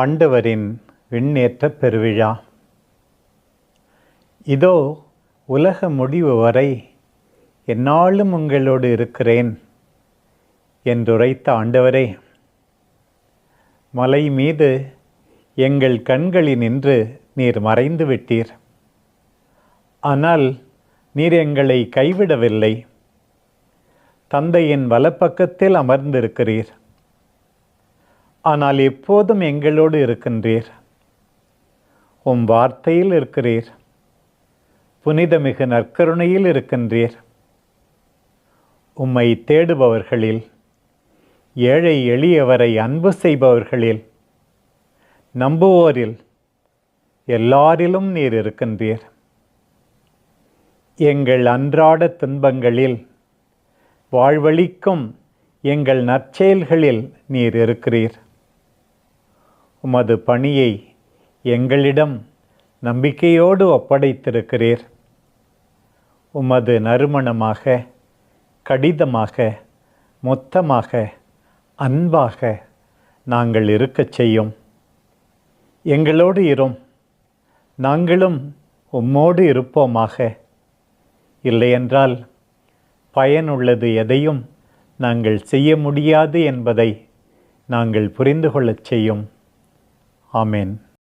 ஆண்டவரின் விண்ணேற்ற பெருவிழா. இதோ உலக முடிவு வரை எந்நாளும் உங்களோடு இருக்கிறேன் என்றுரைத்த ஆண்டவரே, மலை மீது எங்கள் கண்களினின்று நீர் மறைந்து விட்டீர். ஆனால் நீர் எங்களை கைவிடவில்லை. தந்தையின் வலப்பக்கத்தில் அமர்ந்திருக்கிறீர். ஆனால் எப்போதும் எங்களோடு இருக்கின்றீர். உம் வார்த்தையில் இருக்கிறீர். புனிதமிகு நற்கருணையில் இருக்கின்றீர். உம்மை தேடுபவர்களில், ஏழை எளியவரை அன்பு செய்பவர்களில், நம்புவோரில் எல்லாரிலும் நீர் இருக்கின்றீர். எங்கள் அன்றாட துன்பங்களில், வாழ்வளிக்கும் எங்கள் நற்செயல்களில் நீர் இருக்கிறீர். உமது பணியை எங்களிடம் நம்பிக்கையோடு ஒப்படைத்திருக்கிறீர். உமது நறுமணமாக, கடிதமாக, மொத்தமாக, அன்பாக நாங்கள் இருக்கச் செய்யும். எங்களோடு இரும், நாங்களும் உம்மோடு இருப்போமாக. இல்லையென்றால் பயனுள்ளது எதையும் நாங்கள் செய்ய முடியாது என்பதை நாங்கள் புரிந்து கொள்ளச் செய்யும். ஆமென்.